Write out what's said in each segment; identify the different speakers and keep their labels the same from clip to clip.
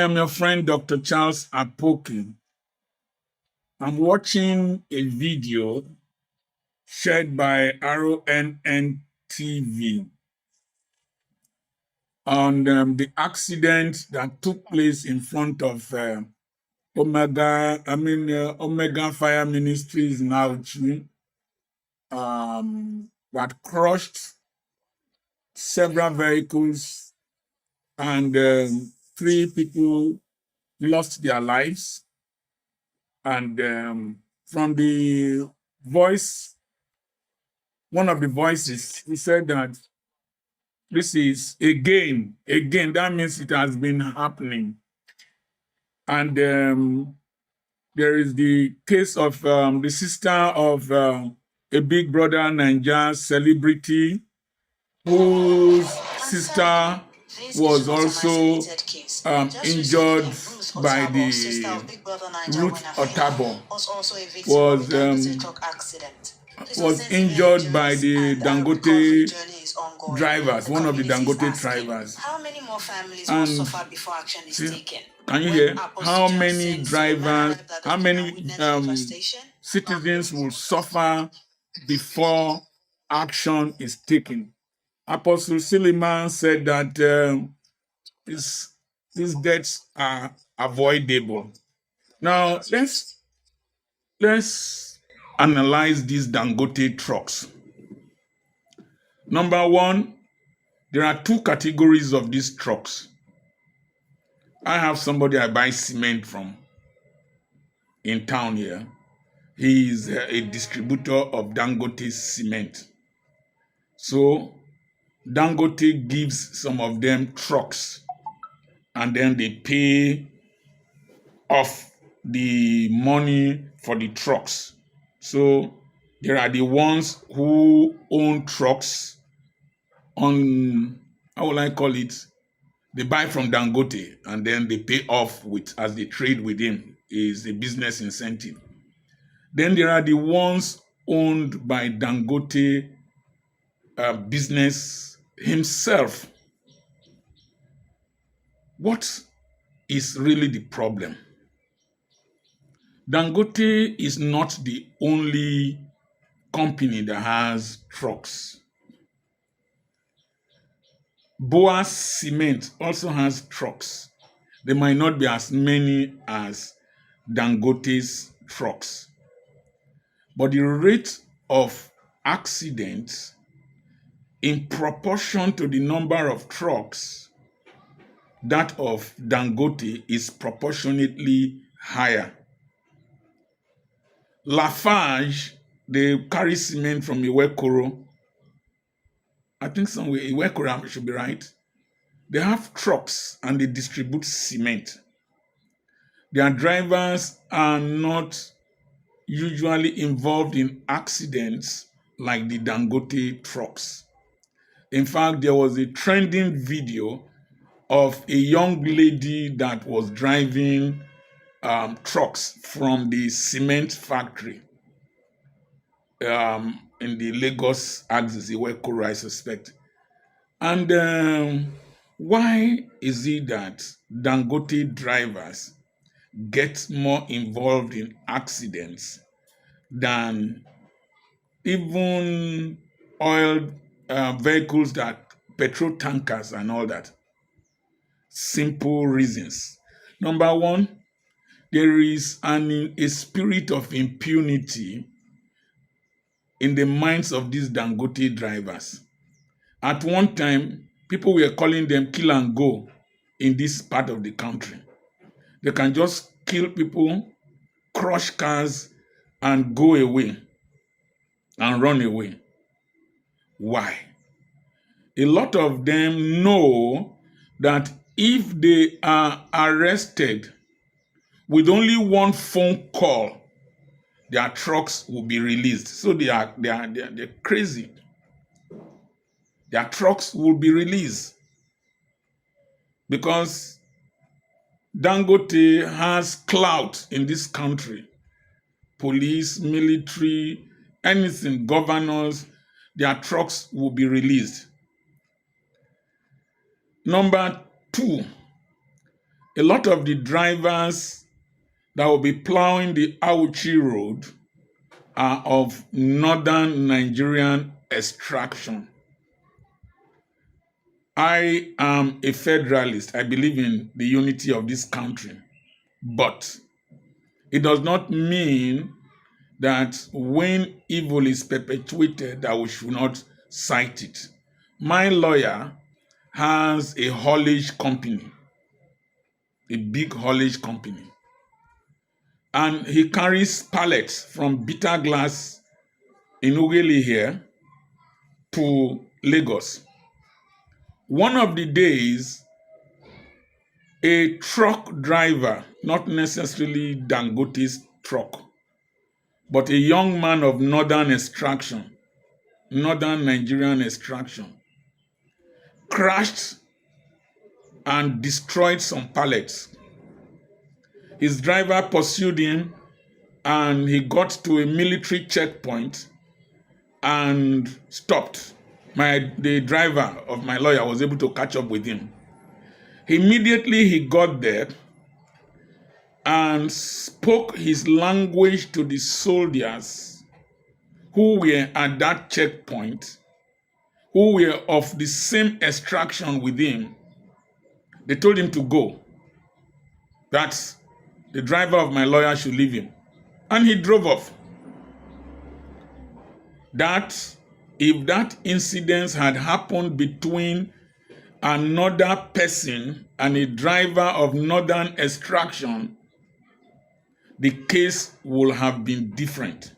Speaker 1: am your friend, Dr. Charles Apoki. I'm watching a video shared by RONN TV on the accident that took place in front of Omega Fire Ministries Najatu, that crushed several vehicles and 3 people lost their lives. And from the voice, one of the voices, he said that this is again, that means it has been happening. And there is the case of the sister of a Big Brother Naija celebrity whose sister was also injured by the root Otabo, was injured by the Dangote drivers, one of the Dangote drivers.
Speaker 2: How many more families will suffer before action is taken?
Speaker 1: Can you hear? How many drivers, how many citizens will suffer before action is taken? Apostle Suleiman said that these deaths are avoidable. Now, let's analyze these Dangote trucks. Number one, there are 2 categories of these trucks. I have somebody I buy cement from in town here. He is a distributor of Dangote cement. So Dangote gives some of them trucks, and then they pay off the money for the trucks. So there are the ones who own trucks on, how will I call it? They buy from Dangote and then they pay off with as they trade with him. Is a business incentive. Then there are the ones owned by Dangote business himself. What is really the problem? Dangote is not the only company that has trucks. Boa Cement also has trucks. They might not be as many as Dangote's trucks. But the rate of accidents in proportion to the number of trucks, that of Dangote is proportionately higher. Lafarge, they carry cement from Iwekoro. I think somewhere Iwekoro should be right. They have trucks and they distribute cement. Their drivers are not usually involved in accidents like the Dangote trucks. In fact, there was a trending video of a young lady that was driving trucks from the cement factory in the Lagos axis, Iwekoro, I suspect. And why is it that Dangote drivers get more involved in accidents than even oil vehicles, that petrol tankers and all that? Simple reasons. Number one, there is a spirit of impunity in the minds of these Dangote drivers. At one time, people were calling them kill and go in this part of the country. They can just kill people, crush cars, and go away and run away. Why? A lot of them know that if they are arrested with only one phone call, their trucks will be released. So they're crazy. Their trucks will be released because Dangote has clout in this country. Police, military, anything, governors, their trucks will be released. Number two, a lot of the drivers that will be plowing the Auchi road are of northern Nigerian extraction. I am a federalist. I believe in the unity of this country. But it does not mean that when evil is perpetuated, that we should not cite it. My lawyer has a haulage company, a big haulage company. And he carries pallets from Bitter Glass in Ughelli here to Lagos. One of the days, a truck driver, not necessarily Dangote's truck, but a young man of northern extraction, northern Nigerian extraction, crashed and destroyed some pallets. His driver pursued him and he got to a military checkpoint and stopped. The driver of my lawyer was able to catch up with him. Immediately he got there and spoke his language to the soldiers who were at that checkpoint, who were of the same extraction with him. They told him to go, that the driver of my lawyer should leave him. And he drove off. That if that incident had happened between another person and a driver of northern extraction, the case would have been different.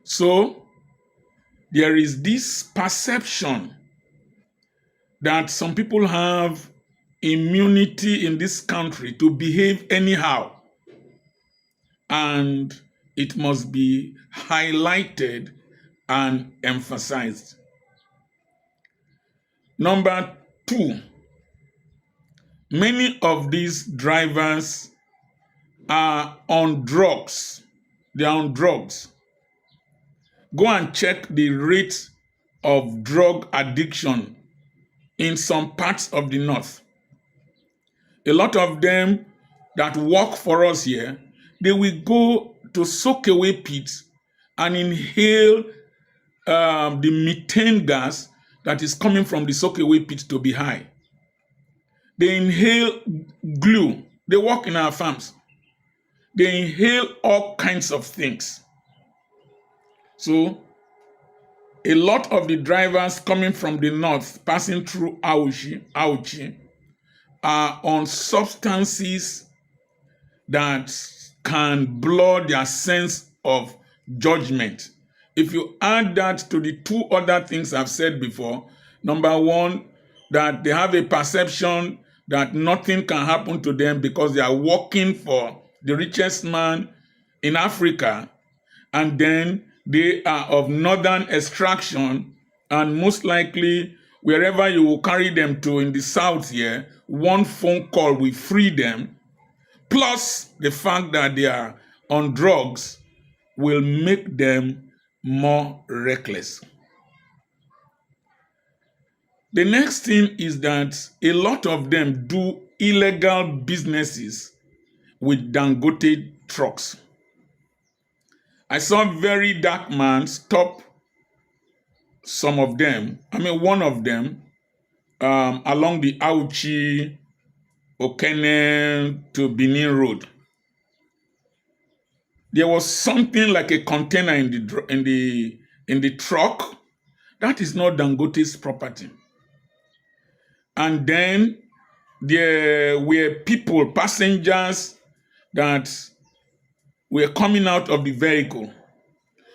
Speaker 1: So there is this perception that some people have immunity in this country to behave anyhow, and it must be highlighted and emphasized. Number 2, many of these drivers are on drugs. They are on drugs. Go and check the rate of drug addiction in some parts of the north. A lot of them that work for us here, they will go to soak-away pits and inhale the methane gas that is coming from the soak-away pit to be high. They inhale glue. They work in our farms. They inhale all kinds of things. So, a lot of the drivers coming from the north, passing through Auchi, are on substances that can blur their sense of judgment. If you add that to the 2 other things I've said before, number 1, that they have a perception that nothing can happen to them because they are working for the richest man in Africa, and then they are of northern extraction, and most likely wherever you will carry them to in the south here, one phone call will free them, plus the fact that they are on drugs will make them more reckless. The next thing is that a lot of them do illegal businesses with Dangote trucks. I saw a very dark man stop some of them, one of them, along the Auchi, Okene to Benin Road. There was something like a container in the truck. That is not Dangote's property. And then there were people, passengers, that were coming out of the vehicle.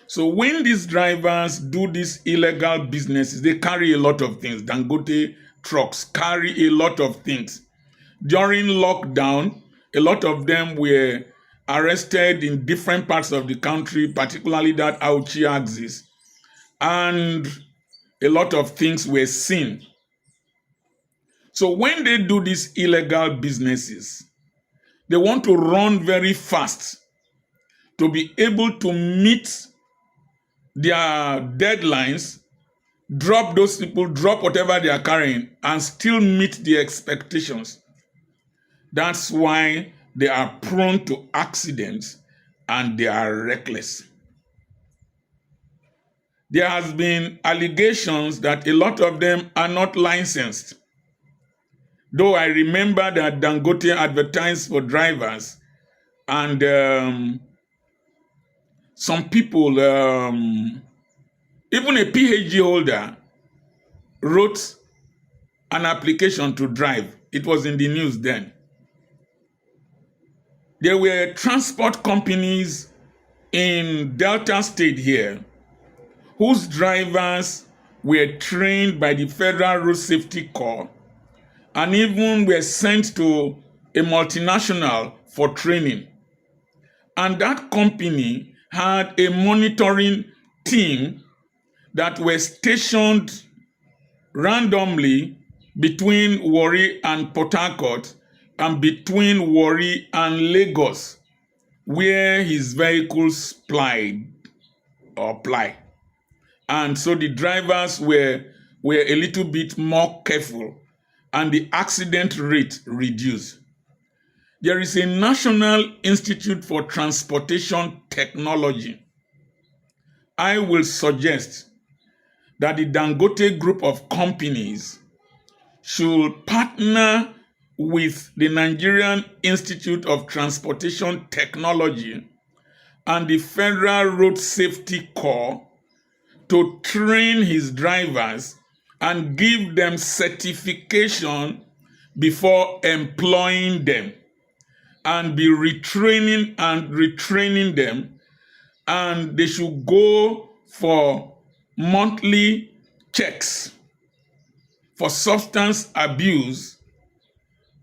Speaker 1: So when these drivers do these illegal businesses, they carry a lot of things. Dangote trucks carry a lot of things. During lockdown, a lot of them were arrested in different parts of the country, particularly that Auchi axis, and a lot of things were seen. So when they do these illegal businesses, they want to run very fast to be able to meet their deadlines, drop those people, drop whatever they are carrying, and still meet the expectations. That's why they are prone to accidents and they are reckless. There has been allegations that a lot of them are not licensed. Though I remember that Dangote advertised for drivers, and some people, even a PhD holder, wrote an application to drive. It was in the news then. There were transport companies in Delta State here whose drivers were trained by the Federal Road Safety Corps and even were sent to a multinational for training. And that company had a monitoring team that were stationed randomly between Warri and Port Harcourt and between Warri and Lagos, where his vehicles ply. And so the drivers were a little bit more careful and the accident rate reduced. There is a National Institute for Transportation Technology. I will suggest that the Dangote group of companies should partner with the Nigerian Institute of Transportation Technology and the Federal Road Safety Corps to train his drivers and give them certification before employing them, and be retraining them, and they should go for monthly checks for substance abuse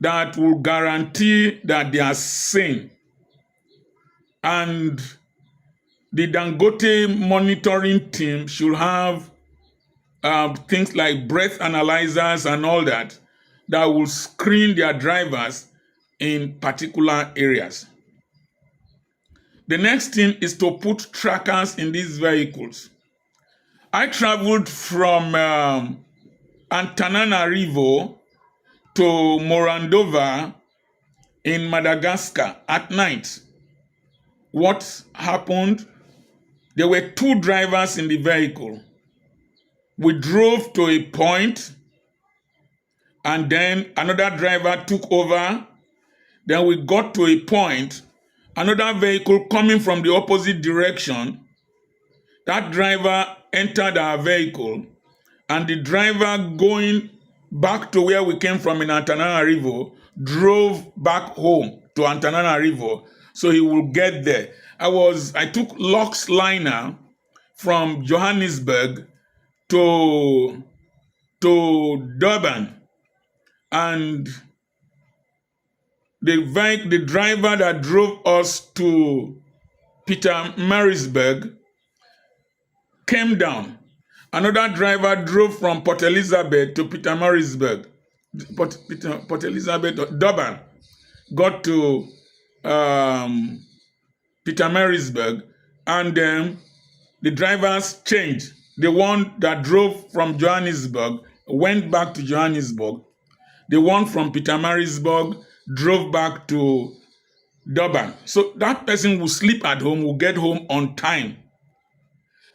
Speaker 1: that will guarantee that they are sane. And the Dangote monitoring team should have things like breath analyzers and all that will screen their drivers in particular areas. The next thing is to put trackers in these vehicles. I traveled from Antananarivo to Morandova in Madagascar at night. What happened? There were two drivers in the vehicle. We drove to a point, and then another driver took over. Then we got to a point, another vehicle coming from the opposite direction. That driver entered our vehicle, and the driver going back to where we came from in Antananarivo drove back home to Antananarivo so he will get there. I took Lux Liner from Johannesburg to Durban, and the driver that drove us to Pietermaritzburg came down. Another driver drove from Port Elizabeth to Pietermaritzburg, Port Elizabeth, Durban, got to Pietermaritzburg, and then the drivers changed. The one that drove from Johannesburg went back to Johannesburg. The one from Pietermaritzburg drove back to Durban. So that person will sleep at home, will get home on time.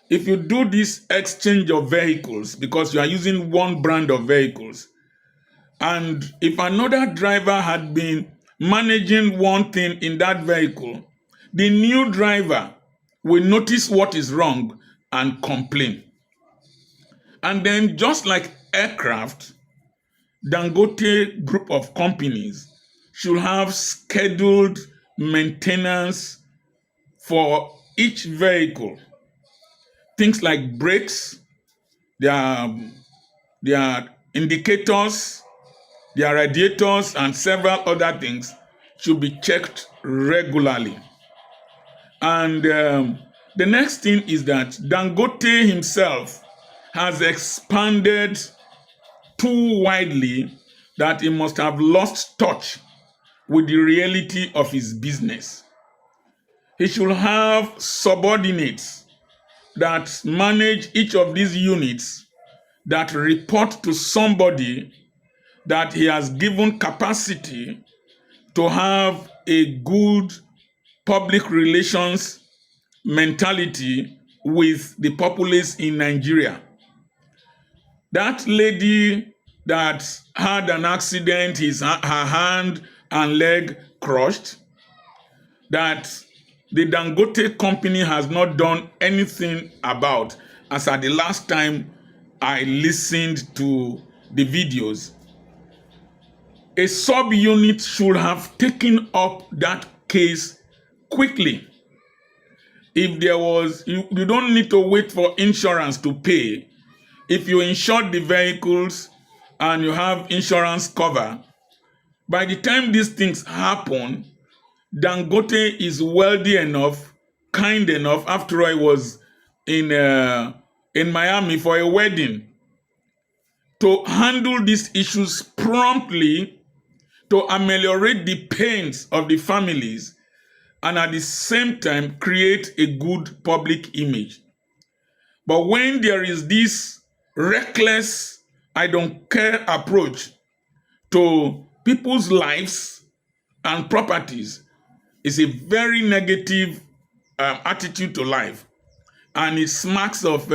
Speaker 1: If you do this exchange of vehicles, because you are using one brand of vehicles, and if another driver had been managing one thing in that vehicle, the new driver will notice what is wrong and complain. And then, just like aircraft, Dangote group of companies should have scheduled maintenance for each vehicle. Things like brakes, their indicators, their radiators, and several other things should be checked regularly. And the next thing is that Dangote himself has expanded too widely that he must have lost touch with the reality of his business. He should have subordinates that manage each of these units, that report to somebody that he has given capacity to have a good public relations mentality with the populace in Nigeria. That lady that had an accident, her hand and leg crushed, that the Dangote company has not done anything about, as at the last time I listened to the videos. A sub-unit should have taken up that case quickly. If there was, you don't need to wait for insurance to pay. If you insure the vehicles and you have insurance cover, by the time these things happen, Dangote is wealthy enough, kind enough. After all, I was in Miami for a wedding, to handle these issues promptly, to ameliorate the pains of the families, and at the same time create a good public image. But when there is this reckless, I don't care approach to people's lives and properties, it's a very negative attitude to life. And it smacks of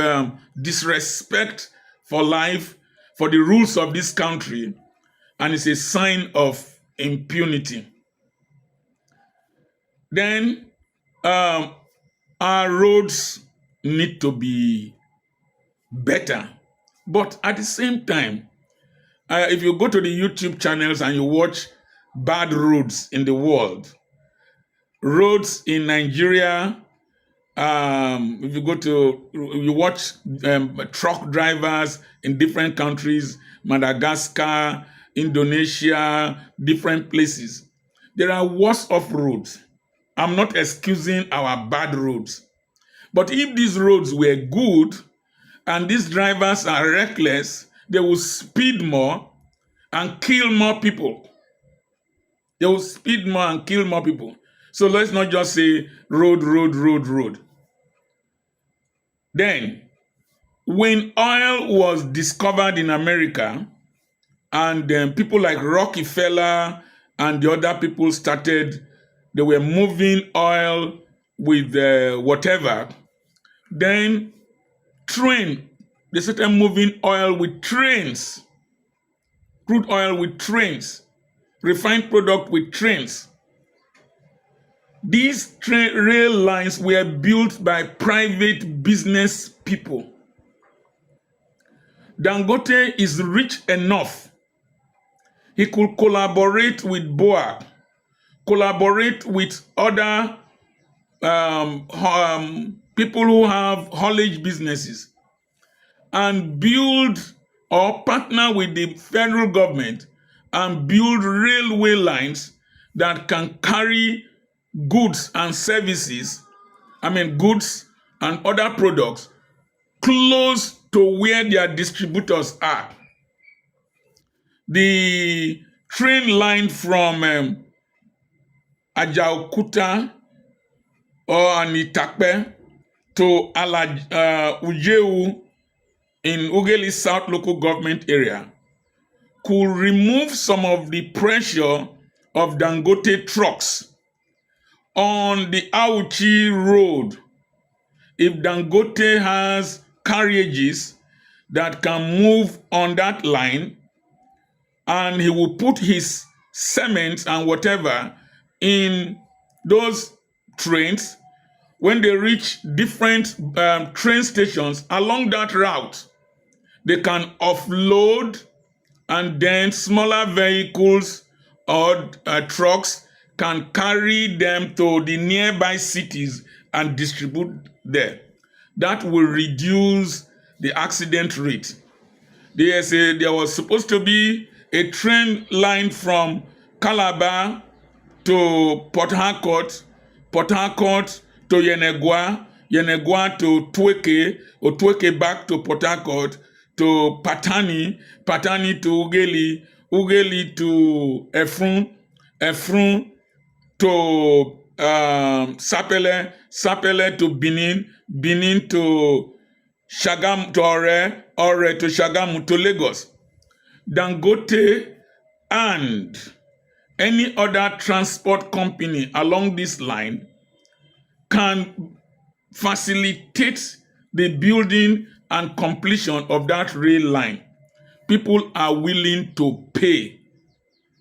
Speaker 1: disrespect for life, for the rules of this country, and it's a sign of impunity. Then our roads need to be better. But at the same time, if you go to the YouTube channels and you watch bad roads in the world, roads in Nigeria, if you watch truck drivers in different countries, Madagascar, Indonesia, different places, there are worse off roads. I'm not excusing our bad roads. But if these roads were good and these drivers are reckless, they will speed more and kill more people. They will speed more and kill more people. So let's not just say road, road, road, road. Then, when oil was discovered in America, and people like Rockefeller and the other people started, they were moving oil with whatever, then they started moving oil with trains, crude oil with trains, refined product with trains. These rail lines were built by private business people. Dangote is rich enough. He could collaborate with BOA, collaborate with other people who have haulage businesses, and build or partner with the federal government and build railway lines that can carry goods and services, goods and other products close to where their distributors are. The train line from Ajaokuta or Anitakpe to Ujeu in Ughelli South local government area could remove some of the pressure of Dangote trucks on the Auchi road. If Dangote has carriages that can move on that line, and he will put his cement and whatever in those trains, when they reach different train stations along that route, they can offload, and then smaller vehicles or trucks can carry them to the nearby cities and distribute there. That will reduce the accident rate. There was supposed to be a train line from Calabar to Port Harcourt, Port Harcourt to Yenegua, Yenegua to Tweke, or Tweke back to Port Harcourt, to Patani, Patani to Ughelli, Ughelli to Efrun, Efrun to Sapele, Sapele to Benin, Benin to Shagamu to Ore, Ore to Shagamu to Lagos. Dangote and any other transport company along this line can facilitate the building and completion of that rail line. People are willing to pay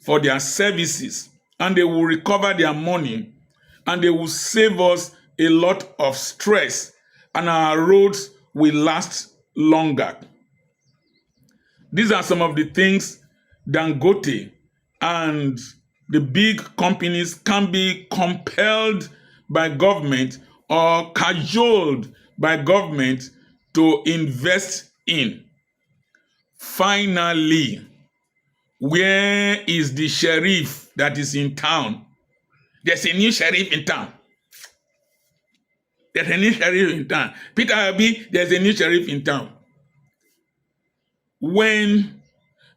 Speaker 1: for their services, and they will recover their money, and they will save us a lot of stress, and our roads will last longer. These are some of the things Dangote and the big companies can be compelled by government or cajoled by government to invest in. Finally, where is the sheriff that is in town? There's a new sheriff in town. There's a new sheriff in town. Peter Abi, there's a new sheriff in town. When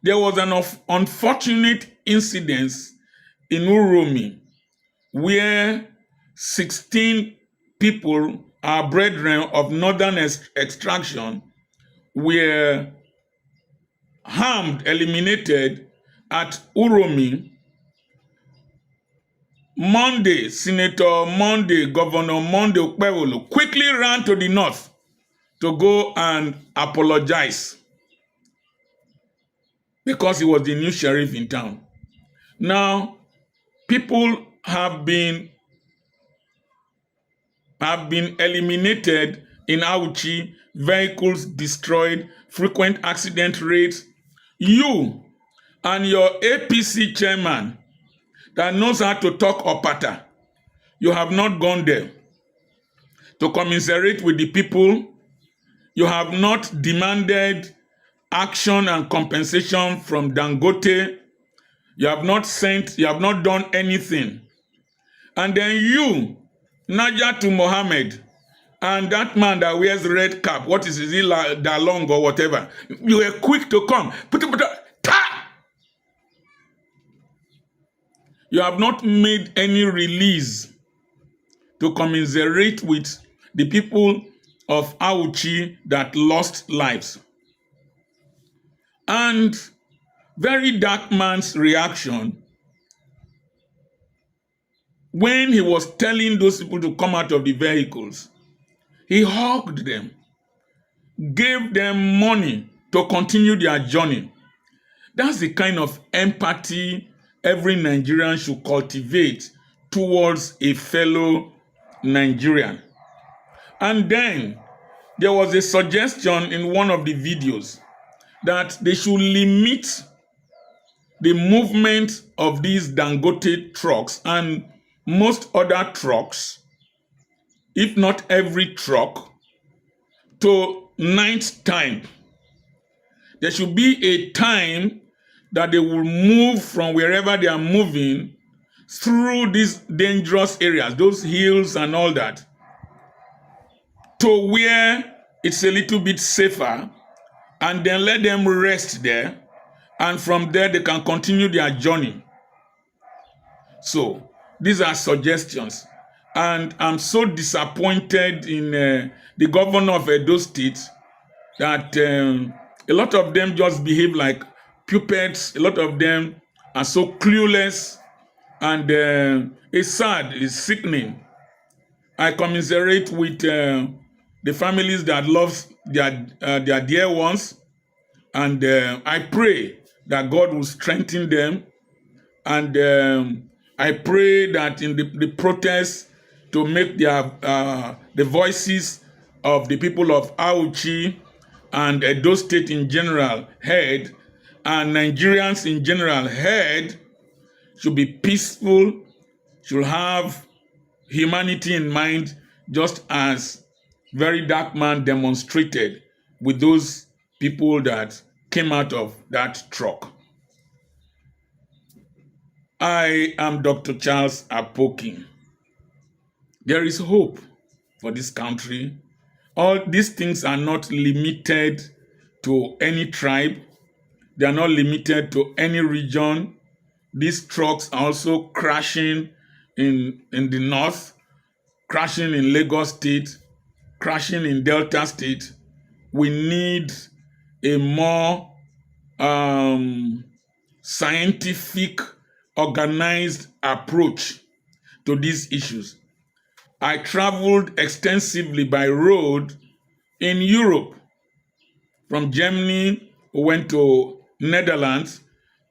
Speaker 1: there was an unfortunate incident in Uromi where 16 people, our brethren of northern extraction, were harmed, eliminated at Uromi. Monday, Senator Monday, Governor Monday Okpewolo quickly ran to the north to go and apologize because he was the new sheriff in town. Now, people have been eliminated in Auchi, vehicles destroyed, frequent accident rates. You and your APC chairman that knows how to talk opata, you have not gone there to commiserate with the people. You have not demanded action and compensation from Dangote. You have not done anything. And then you, Najatu Mohammed, and that man that wears red cap, what is it, Dalong or whatever, you were quick to come. You have not made any release to commiserate with the people of Auchi that lost lives. And very dark man's reaction when he was telling those people to come out of the vehicles, he hugged them, gave them money to continue their journey. That's the kind of empathy every Nigerian should cultivate towards a fellow Nigerian. And then there was a suggestion in one of the videos that they should limit the movement of these Dangote trucks and most other trucks, if not every truck, to night time. There should be a time that they will move from wherever they are moving through these dangerous areas, those hills and all that, to where it's a little bit safer, and then let them rest there, and from there they can continue their journey. So these are suggestions, and I'm so disappointed in the governor of Edo State that a lot of them just behave like puppets. A lot of them are so clueless, and it's sad, it's sickening. I commiserate with the families that love their dear ones, and I pray that God will strengthen them, and I pray that in the protests to make the voices of the people of Auchi and Edo State in general heard, and Nigerians in general heard, should be peaceful, should have humanity in mind, just as very dark man demonstrated with those people that came out of that truck. I am Dr. Charles Apoki. There is hope for this country. All these things are not limited to any tribe. They are not limited to any region. These trucks are also crashing in the north, crashing in Lagos State, crashing in Delta State. We need a more scientific organized approach to these issues. I traveled extensively by road in Europe. From Germany, we went to Netherlands.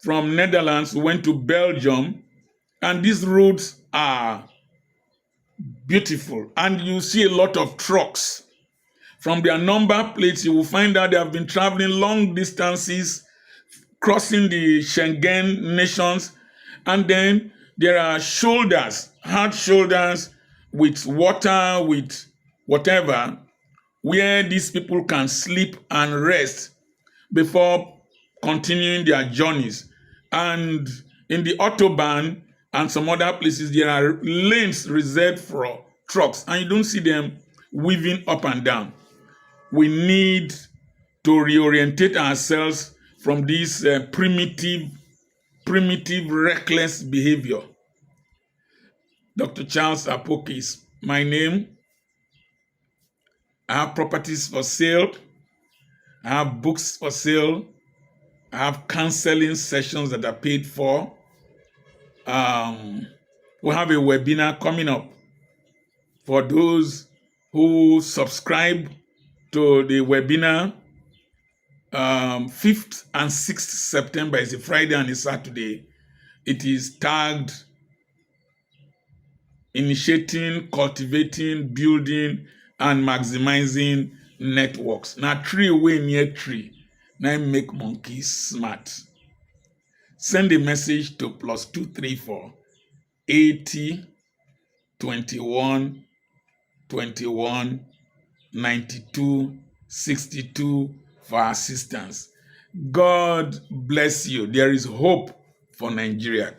Speaker 1: From Netherlands, we went to Belgium. And these roads are beautiful. And you see a lot of trucks. From their number plates, you will find out they have been traveling long distances, crossing the Schengen nations. And then there are shoulders, hard shoulders with water, with whatever, where these people can sleep and rest before continuing their journeys. And in the Autobahn and some other places, there are lanes reserved for trucks, and you don't see them weaving up and down. We need to reorientate ourselves from this primitive, reckless behavior. Dr. Charles Apoki is my name. I have properties for sale. I have books for sale. I have counseling sessions that are paid for. We have a webinar coming up for those who subscribe to the webinar. 5th and 6th September is a Friday and a Saturday. It is tagged initiating, cultivating, building, and maximizing networks. Now, tree away near tree. Now make monkeys smart. Send a message to +234 80 21 21 92 62 for assistance. God bless you. There is hope for Nigeria.